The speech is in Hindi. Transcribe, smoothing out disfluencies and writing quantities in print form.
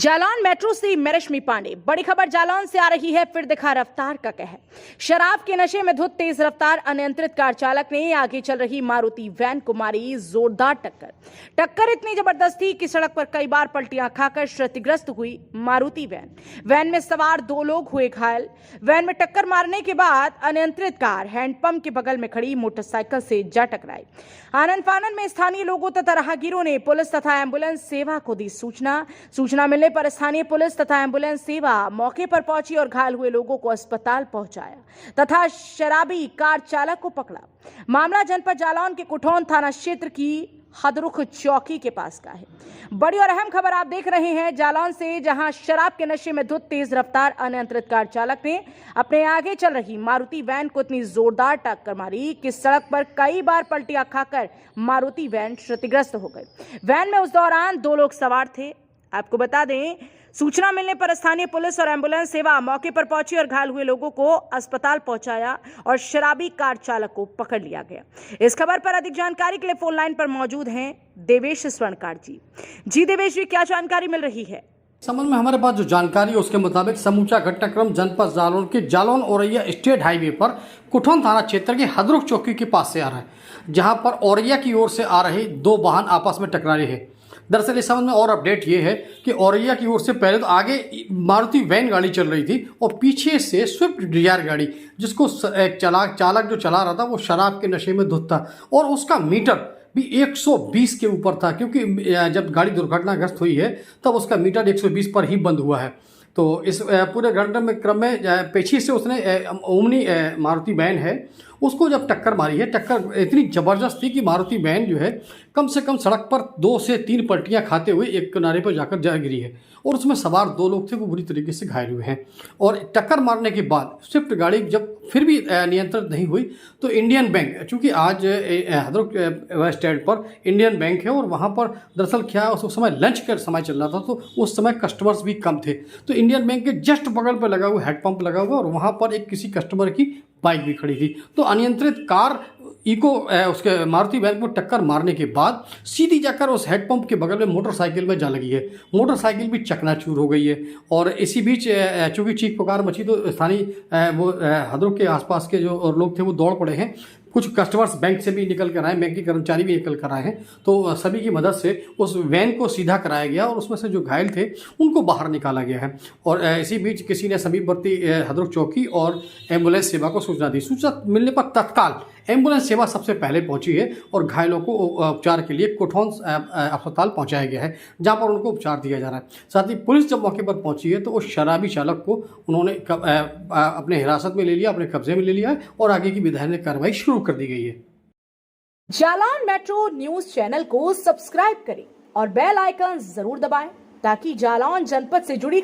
जालौन मेट्रो से मैं रश्मि पांडे। बड़ी खबर जालौन से आ रही है, फिर दिखा रफ्तार का कहर। शराब के नशे में धुत तेज रफ्तार अनियंत्रित कार चालक ने आगे चल रही मारुति वैन को मारी जोरदार टक्कर इतनी जबरदस्त थी कि सड़क पर कई बार पलटियां खाकर क्षतिग्रस्त हुई मारुति वैन में सवार 2 लोग हुए घायल। वैन में टक्कर मारने के बाद अनियंत्रित कार हैंडपंप के बगल में खड़ी मोटरसाइकिल से जा टकराई। आनन फानन में स्थानीय लोगों तथा राहगीरों ने पुलिस तथा एम्बुलेंस सेवा को दी सूचना मिलने पर स्थानीय पुलिस तथा एम्बुलेंस सेवा मौके पर पहुंची और घायल हुए लोगों को अस्पताल पहुंचाया तथा शराबी कार चालक को पकड़ा। मामला जनपद जालौन के कुठौन थाना क्षेत्र की हदरुख चौकी के पास का है। बड़ी और अहम खबर आप देख रहे हैं जालौन से, जहां शराब के नशे में धुत तेज रफ्तार अनियंत्रित कार चालक ने अपने आगे चल रही मारुति वैन को इतनी जोरदार टक्कर मारी कि सड़क पर कई बार पलटियां खाकर मारुति वैन क्षतिग्रस्त हो गई। वैन में उस दौरान 2 लोग सवार थे। आपको बता दें, सूचना मिलने पर स्थानीय पुलिस और एम्बुलेंस सेवा मौके पर पहुंची और घायल हुए लोगों को अस्पताल पहुंचाया और शराबी कार चालक को पकड़ लिया गया। इस खबर पर अधिक जानकारी के लिए फोन लाइन पर मौजूद हैं देवेश स्वर्णकार जी। देवेश जी, क्या जानकारी मिल रही है? संबंध में हमारे पास जो जानकारी है उसके मुताबिक समूचा घटनाक्रम जनपद जालौन के जालौन औरैया स्टेट हाईवे पर कुठौन थाना क्षेत्र के हदरुख चौकी के पास से आ रहा है, जहां पर औरैया की ओर से आ रहे 2 वाहन आपस में टकरा रहे हैं। दरअसल इस संबंध में और अपडेट ये है कि औरैया की ओर से पहले तो आगे मारुति वैन गाड़ी चल रही थी और पीछे से स्विफ्ट डिजायर गाड़ी, जिसको एक चालक जो चला रहा था वो शराब के नशे में धुत था और उसका मीटर भी 120 के ऊपर था, क्योंकि जब गाड़ी दुर्घटनाग्रस्त हुई है तब उसका मीटर 120 पर ही बंद हुआ है। तो इस पूरे क्रम में पीछे से उसने ओमनी मारुति वैन है उसको जब टक्कर मारी है, टक्कर इतनी ज़बरदस्त थी कि मारुति वैन जो है कम से कम सड़क पर 2 से 3 पलटियां खाते हुए एक किनारे पर जाकर जा गिरी है और उसमें सवार 2 लोग थे वो बुरी तरीके से घायल हुए हैं। और टक्कर मारने के बाद स्विफ्ट गाड़ी जब फिर भी नियंत्रित नहीं हुई तो इंडियन बैंक, चूँकि आज हदरुख स्टैंड पर इंडियन बैंक है और वहाँ पर दरअसल क्या उस समय लंच का समय चल रहा था, तो उस समय कस्टमर्स भी कम थे। तो इंडियन बैंक के जस्ट बगल पर लगा हुआ हेडपंप लगा हुआ और वहाँ पर एक किसी कस्टमर की बाइक भी खड़ी थी। तो अनियंत्रित कार उसके मारुति वैन को टक्कर मारने के बाद सीधी जाकर उस हेडपंप के बगल में मोटरसाइकिल में जा लगी है। मोटरसाइकिल भी चकनाचूर हो गई है और इसी बीच चूँकि चीख पुकार मची तो स्थानीय वो हदरुख के आसपास के जो और लोग थे वो दौड़ पड़े हैं। कुछ कस्टमर्स बैंक से भी निकल कर आए, बैंक के कर्मचारी भी निकल कर आए हैं। तो सभी की मदद से उस वैन को सीधा कराया गया और उसमें से जो घायल थे उनको बाहर निकाला गया है। और इसी बीच किसी ने समीपवर्ती हदरुख चौकी और एम्बुलेंस सेवा को सूचना दी। सूचना मिलने पर तत्काल एम्बुलेंस सेवा सबसे पहले पहुंची है और घायलों को उपचार के लिए कुठौन अस्पताल पहुंचाया गया है, जहां पर उनको उपचार दिया जा रहा है। साथ ही पुलिस जब मौके पर पहुंची है तो उस शराबी चालक को उन्होंने अपने हिरासत में ले लिया, अपने कब्जे में ले लिया है और आगे की विधायक कार्रवाई शुरू कर दी गई है। जालौन मेट्रो न्यूज चैनल को सब्सक्राइब करें और बेल आइकन जरूर दबाएं ताकि जालौन जनपद से जुड़ी